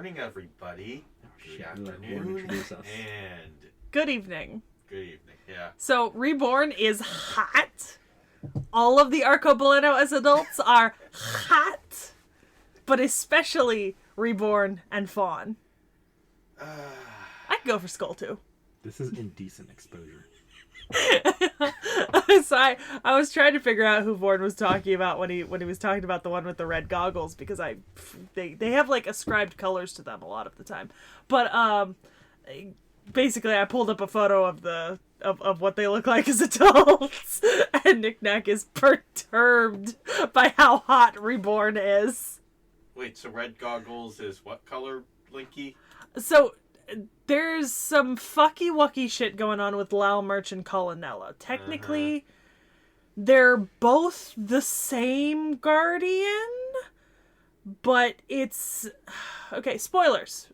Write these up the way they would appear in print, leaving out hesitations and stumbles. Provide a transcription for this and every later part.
morning, everybody. Good afternoon. And good evening. Good evening, yeah. So, Reborn is hot. All of the Arcobaleno as adults are hot. But especially Reborn and Fawn. I could go for Skull, too. This is indecent exposure. So I was trying to figure out who Vorn was talking about when he was talking about the one with the red goggles, because they have like ascribed colors to them a lot of the time. But basically I pulled up a photo of what they look like as adults, and Nick Nack is perturbed by how hot Reborn is. Wait, so red goggles is what color, Linky? So there's some fucky-wucky shit going on with Lal Merch and Colonella. Technically, they're both the same Guardian, but it's... Okay, spoilers,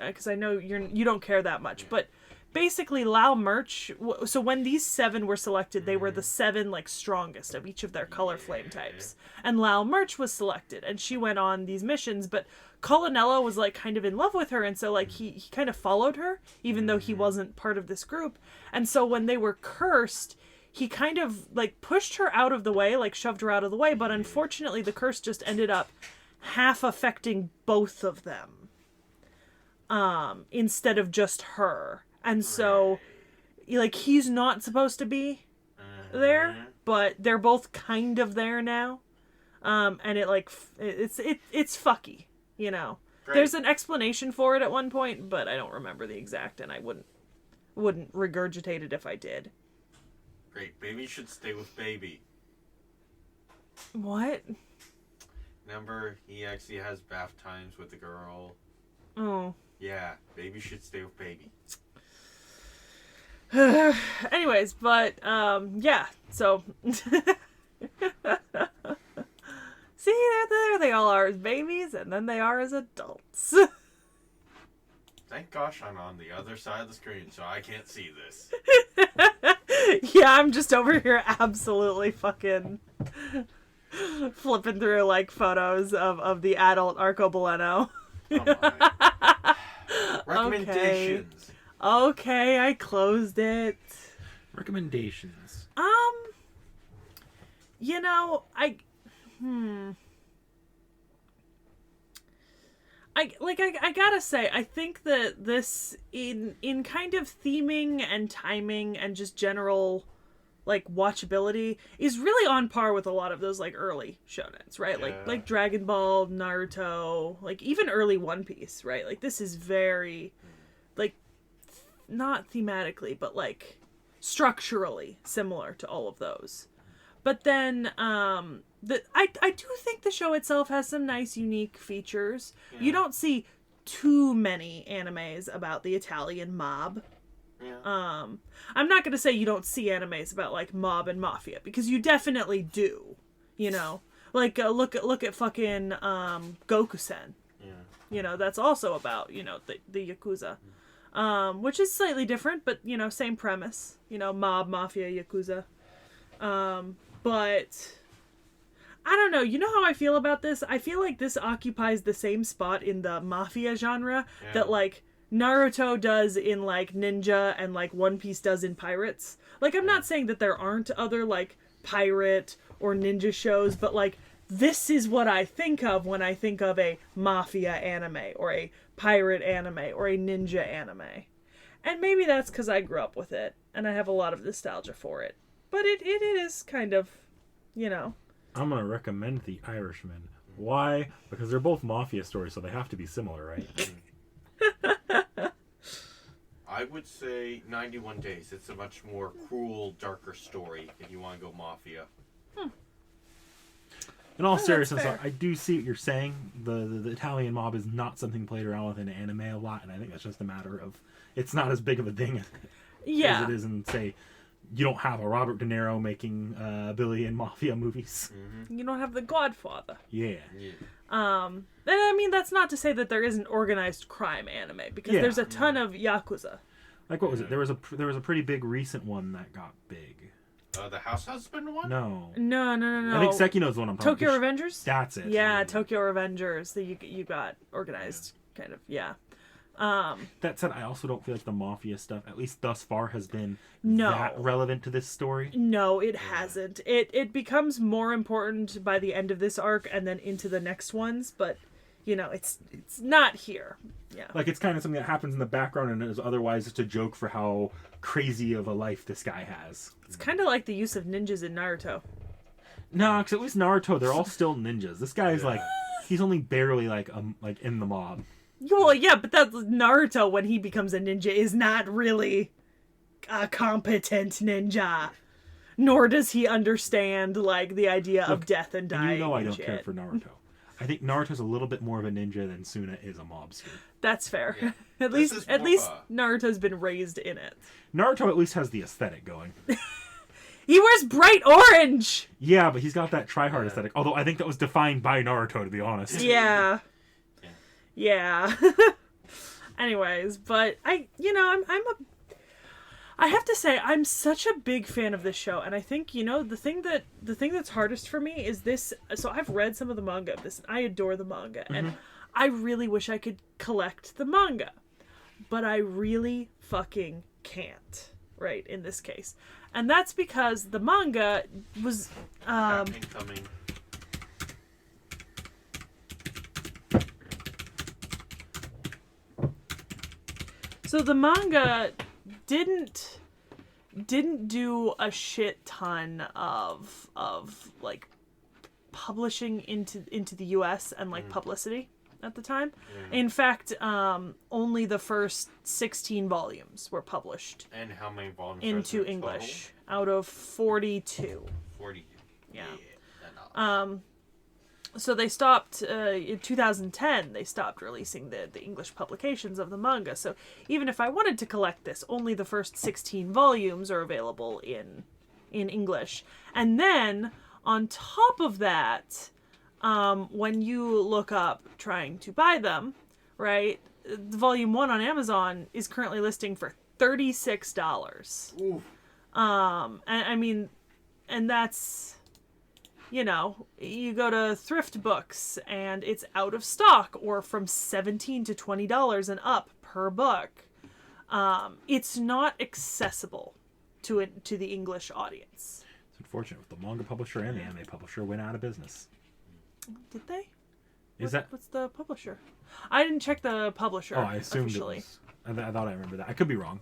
because I know you don't care that much, but basically Lal Merch... So when these 7 were selected, they were the 7, like, strongest of each of their color flame types. And Lal Merch was selected, and she went on these missions, but Colonella was, like, kind of in love with her, and so, like, he kind of followed her, even though he wasn't part of this group. And so when they were cursed, he kind of, like, pushed her out of the way, like, shoved her out of the way, but unfortunately the curse just ended up half affecting both of them, instead of just her. And so, like, he's not supposed to be there, but they're both kind of there now. And it, like, it's fucky. You know, Great. There's an explanation for it at one point, but I don't remember the exact, and I wouldn't regurgitate it if I did. Great, baby should stay with baby. What? Remember, he actually has bath times with the girl. Oh. Yeah, baby should stay with baby. Anyways, but yeah. So. See, there they all are as babies, and then they are as adults. Thank gosh I'm on the other side of the screen, so I can't see this. Yeah, I'm just over here absolutely fucking flipping through, like, photos of the adult Arcobaleno. Oh recommendations. Okay, I closed it. Recommendations. You know, I gotta say, I think that this, in kind of theming and timing and just general, like, watchability, is really on par with a lot of those, like, early shonens, right? Yeah. Like Dragon Ball, Naruto, like, even early One Piece, right? Like, this is very, like, not thematically, but, like, structurally similar to all of those. But then, I do think the show itself has some nice, unique features. Yeah. You don't see too many animes about the Italian mob. Yeah. I'm not going to say you don't see animes about, like, mob and mafia, because you definitely do, you know? Like, look at fucking Goku-sen. Yeah. You know, that's also about, you know, the Yakuza. Which is slightly different, but, you know, same premise. You know, mob, mafia, Yakuza. But I don't know. You know how I feel about this? I feel like this occupies the same spot in the mafia genre that, like, Naruto does in, like, ninja and, like, One Piece does in pirates. Like, I'm not saying that there aren't other, like, pirate or ninja shows, but, like, this is what I think of when I think of a mafia anime or a pirate anime or a ninja anime. And maybe that's because I grew up with it and I have a lot of nostalgia for it. But it is kind of, you know. I'm going to recommend The Irishman. Why? Because they're both mafia stories, so they have to be similar, right? I would say 91 Days. It's a much more cruel, darker story if you want to go mafia. In all seriousness, I do see what you're saying. The Italian mob is not something played around with in anime a lot, and I think that's just a matter of it's not as big of a thing as it is in, say, you don't have a Robert De Niro making a billion mafia movies. You don't have The Godfather. Yeah. And I mean, that's not to say that there isn't organized crime anime, because there's a ton of Yakuza. Like, what was it? There was a pretty big recent one that got big. The House Husband one? No. No. I think Sekino's the one I'm talking Tokyo Revengers? That's it. Yeah, Tokyo Revengers. You got organized kind of, yeah. That said, I also don't feel like the Mafia stuff, at least thus far, has been No. that relevant to this story. No, it hasn't. It becomes more important by the end of this arc and then into the next ones, but, you know, it's not here. Yeah. Like, it's kind of something that happens in the background and is otherwise just a joke for how crazy of a life this guy has. It's kind of like the use of ninjas in Naruto. No, because at least Naruto, they're all still ninjas. This guy's like, he's only barely like in the mob. Well, yeah, but that's Naruto when he becomes a ninja is not really a competent ninja. Nor does he understand, like, the idea of death and dying. And you know I don't shit. care for Naruto. I think Naruto's a little bit more of a ninja than Suna is a mobster. That's fair. Yeah. At least Naruto's been raised in it. Naruto at least has the aesthetic going. He wears bright orange! Yeah, but he's got that tryhard aesthetic. Although I think that was defined by Naruto, to be honest. Yeah. Yeah. Anyways, but I have to say I'm such a big fan of this show, and I think, you know, the thing that's hardest for me is this. So I've read some of the manga of this, and I adore the manga, and I really wish I could collect the manga, but I really fucking can't, right, in this case. And that's because the manga was Incoming. So the manga didn't do a shit ton of like publishing into the US and like publicity at the time. Yeah. In fact, only the first 16 volumes were published. And how many volumes into English out of 42. 42. Yeah. So they stopped in 2010. They stopped releasing the English publications of the manga. So even if I wanted to collect this, only the first 16 volumes are available in English. And then on top of that, when you look up trying to buy them, right? The volume 1 on Amazon is currently listing for $36. Ooh. And that's, you know, you go to thrift books and it's out of stock or from $17 to $20 and up per book. It's not accessible to the English audience. It's unfortunate. The manga publisher and the anime publisher went out of business. Did they? What's the publisher? I didn't check the publisher. Oh, I assumed officially. it was. I thought I remember that. I could be wrong.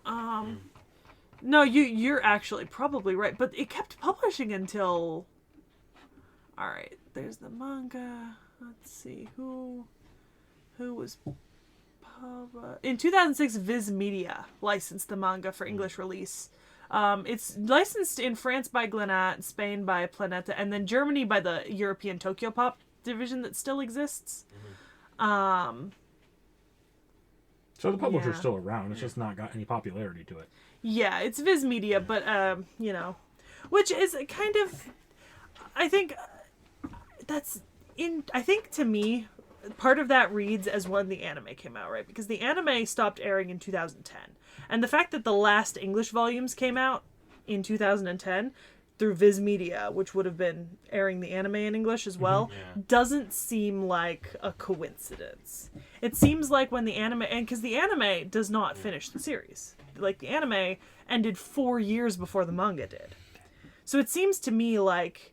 No, you're actually probably right, but it kept publishing until. All right, there's the manga. Let's see who was in 2006. Viz Media licensed the manga for English release. It's licensed in France by Glenat, Spain by Planeta, and then Germany by the European Tokyo Pop division that still exists. So the publisher's still around. It's just not got any popularity to it. Yeah, it's Viz Media, but you know, which is kind of, I think I think to me, part of that reads as when the anime came out, right? Because the anime stopped airing in 2010. And the fact that the last English volumes came out in 2010 through Viz Media, which would have been airing the anime in English as well, doesn't seem like a coincidence. It seems like when the anime, and because the anime does not finish the series. Like, the anime ended 4 years before the manga did. So it seems to me like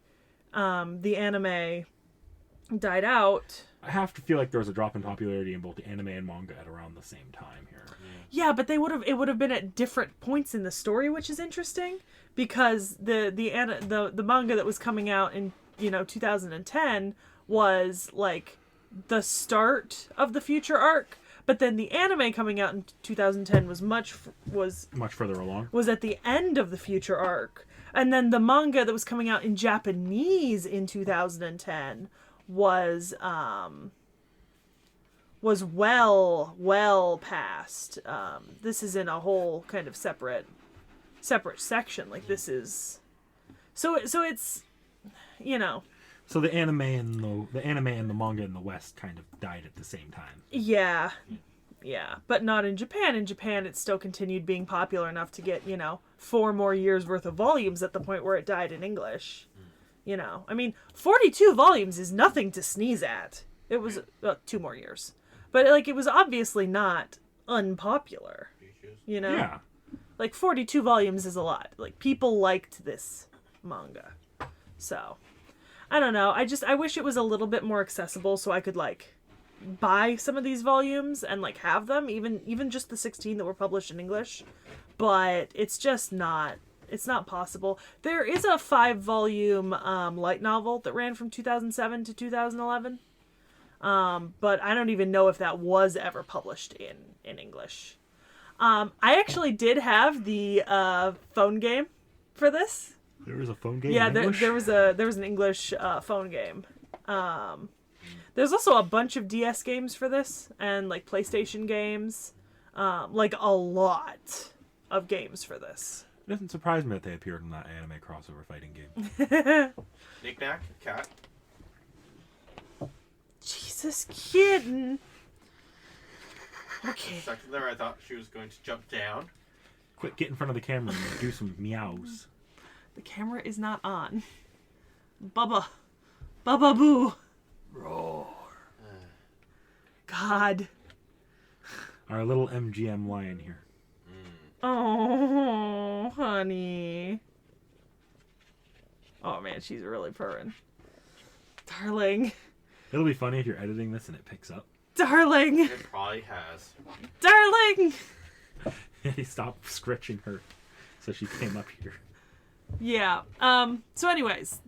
the anime died out. I have to feel like there was a drop in popularity in both the anime and manga at around the same time here. Yeah, but it would have been at different points in the story, which is interesting because the manga that was coming out in 2010 was like the start of the future arc, but then the anime coming out in 2010 was much further along. Was at the end of the future arc. And then the manga that was coming out in Japanese in 2010 was well past. This is in a whole kind of separate section. Like, this is so it's, you know. So the anime and the manga in the West kind of died at the same time. Yeah. Yeah, but not in Japan. In Japan, it still continued being popular enough to get, 4 more years worth of volumes at the point where it died in English. 42 volumes is nothing to sneeze at. It was 2 more years. But, like, it was obviously not unpopular, you know? Yeah. Like, 42 volumes is a lot. Like, people liked this manga. So, I don't know. I wish it was a little bit more accessible so I could, like, buy some of these volumes and, like, have them. Even just the 16 that were published in English. But it's just not... It's not possible. There is a 5-volume light novel that ran from 2007 to 2011. But I don't even know if that was ever published in English. I actually did have the phone game for this. There was a phone game. Yeah, in English? there was an English phone game. There's also a bunch of DS games for this and like PlayStation games, like a lot of games for this. It doesn't surprise me that they appeared in that anime crossover fighting game. Knick-knack, cat. Jesus, kitten. Okay. Second there, I thought she was going to jump down. Quick, get in front of the camera and do some meows. The camera is not on. Bubba. Bubba Boo. Roar. God. Our little MGM lion here. Oh, honey. Oh, man, she's really purring. Darling. It'll be funny if you're editing this and it picks up. Darling. It probably has. Darling. He stopped scratching her, so she came up here. Yeah. So anyways,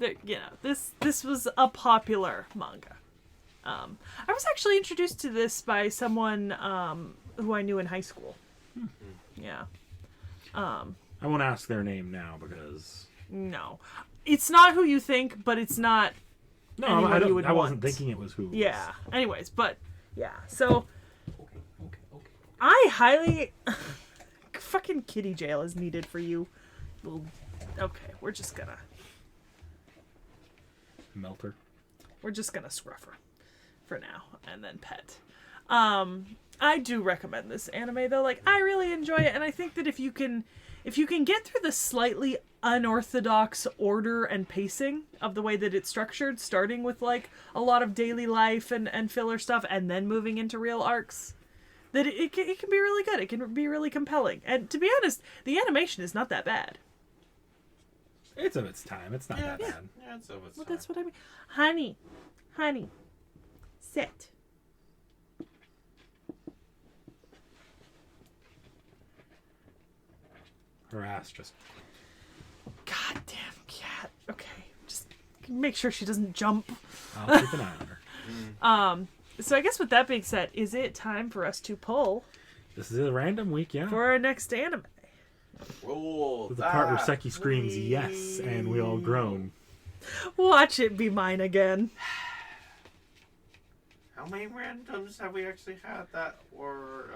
this was a popular manga. I was actually introduced to this by someone who I knew in high school. Yeah. I won't ask their name now because... No. It's not who you think, but it's not No, anyone you would I wasn't want. thinking it was who it was. Yeah. Anyways, but yeah. So Okay. I highly fucking kitty jail is needed for you. Well, okay, we're just gonna Melter. scruff her for now and then pet. I do recommend this anime though. Like, I really enjoy it, and I think that if you can get through the slightly unorthodox order and pacing of the way that it's structured, starting with like a lot of daily life and filler stuff, and then moving into real arcs, that it can be really good. It can be really compelling. And to be honest, the animation is not that bad. It's of its time. It's not that bad. Yeah, it's of its Well, time. that's what I mean. Honey, sit. Her ass just... Goddamn cat. Okay, just make sure she doesn't jump. I'll keep an eye on her. So I guess with that being said, is it time for us to pull This is a random week, yeah. for our next anime? Roll The part where that, Seki screams please. yes, and we all groan. Watch it be mine again. How many randoms have we actually had that were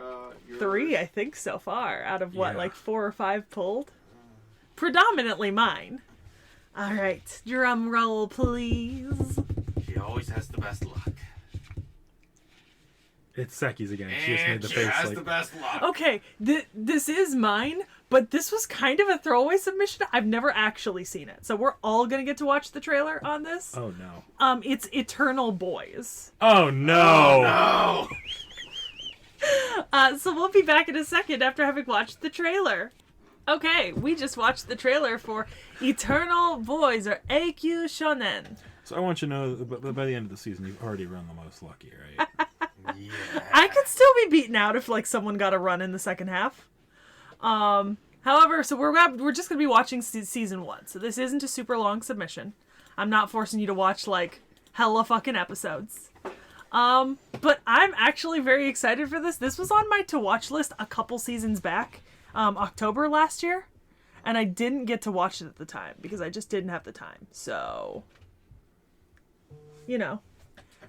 yours? 3, I think, so far, out of what, Yeah. like 4 or 5 pulled? Predominantly mine. Alright, drum roll, please. She always has the best luck. It's Seki's again. She just made And the she face has like... the best luck. Okay, this is mine, but this was kind of a throwaway submission. I've never actually seen it. So we're all gonna get to watch the trailer on this. Oh, no. It's Eternal Boys. Oh, no! Oh, no! So we'll be back in a second after having watched the trailer. Okay, we just watched the trailer for Eternal Boys, or AQ Shonen. So I want you to know that by the end of the season, you've already run the most lucky, right? Yeah. I could still be beaten out if like someone got a run in the second half. However, so we're just gonna be watching season 1. So this isn't a super long submission. I'm not forcing you to watch like hella fucking episodes. But I'm actually very excited for this. This was on my to watch list a couple seasons back, October last year, and I didn't get to watch it at the time because I just didn't have the time. So, you know.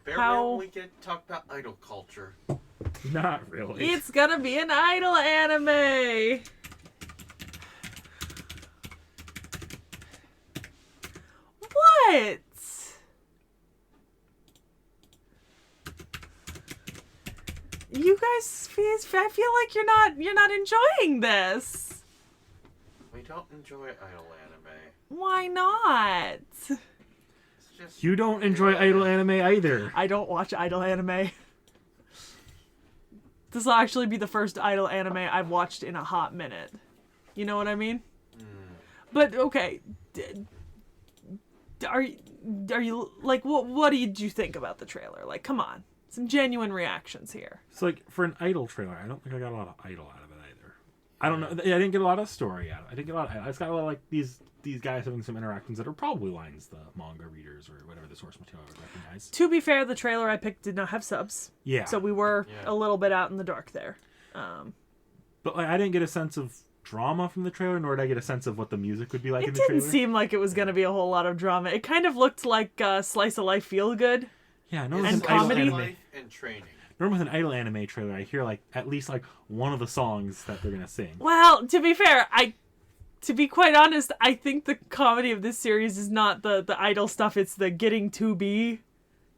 Apparently we get to talk about idol culture. Not really. It's gonna be an idol anime! What? You guys, I feel like you're not enjoying this. We don't enjoy idol anime. Why not? It's just You don't enjoy idol anime either. I don't watch idol anime. This will actually be the first idol anime I've watched in a hot minute. You know what I mean? But okay, are you like what did you think about the trailer? Like, come on, some genuine reactions here. So like for an idol trailer, I don't think I got a lot of idol out of it either. I don't know. I didn't get a lot of story out of it. I didn't get a lot. I just got a lot of like these guys having some interactions that are probably lines the manga readers or whatever the source material I would recognize. To be fair, the trailer I picked did not have subs. Yeah. So we were a little bit out in the dark there. But like, I didn't get a sense of drama from the trailer, nor did I get a sense of what the music would be like in the trailer. It didn't seem like it was going to be a whole lot of drama. It kind of looked like slice of life feel good. Yeah, and comedy and training. Normally with an idol anime trailer, I hear like at least like one of the songs that they're gonna sing. Well, to be fair, to be quite honest, I think the comedy of this series is not the idol stuff. It's the getting to be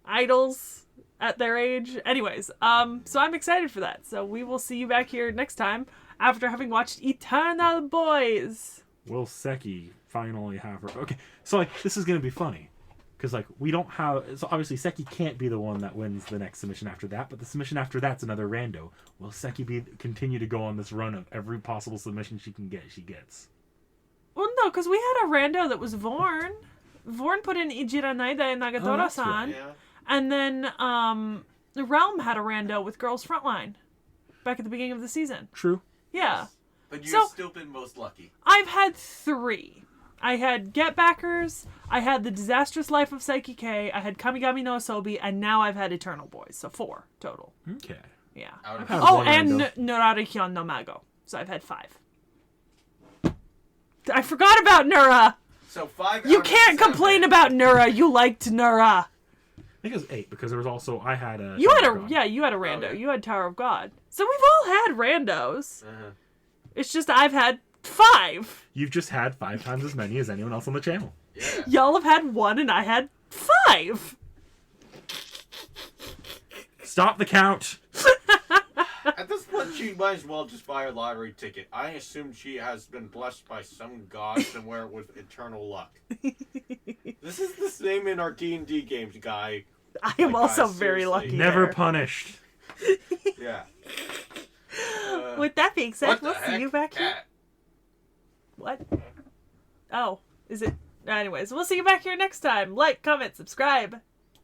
idols at their age. Anyways, so I'm excited for that. So we will see you back here next time after having watched Eternal Boys. Will Seki finally have her? Okay, so like this is gonna be funny. Because, like, we don't have... So, obviously, Seki can't be the one that wins the next submission after that, but the submission after that's another rando. Will Seki continue to go on this run of every possible submission she gets? Well, no, because we had a rando that was Vorn. Vorn put in Ijira Naida and Nagatora-san. Right. Yeah. And then the Realm had a rando with Girls Frontline back at the beginning of the season. True. Yeah. But you've still been most lucky. I've had 3. I had Get Backers, I had The Disastrous Life of Psyche K, I had Kamigami no Asobi, and now I've had Eternal Boys. So 4 total. Okay. Yeah. Oh, and Nurarikyon no Mago. So I've had 5. I forgot about Nura! So 5 You can't complain about Nura. You liked Nura. I think it was 8, because there was also... I had a... You had a rando. Okay. You had Tower of God. So we've all had randos. Uh-huh. It's just I've had 5. You've just had 5 times as many as anyone else on the channel. Yeah. Y'all have had 1 and I had 5. Stop the count! At this point, she might as well just buy a lottery ticket. I assume she has been blessed by some god somewhere with eternal luck. This is the same in our D&D games, guy. I am Like, also guys, very seriously. lucky. Never there. punished. Yeah. With that being said, What the we'll see heck? you back here. Cat. What? Oh, is it? Anyways, we'll see you back here next time. Like, comment, subscribe.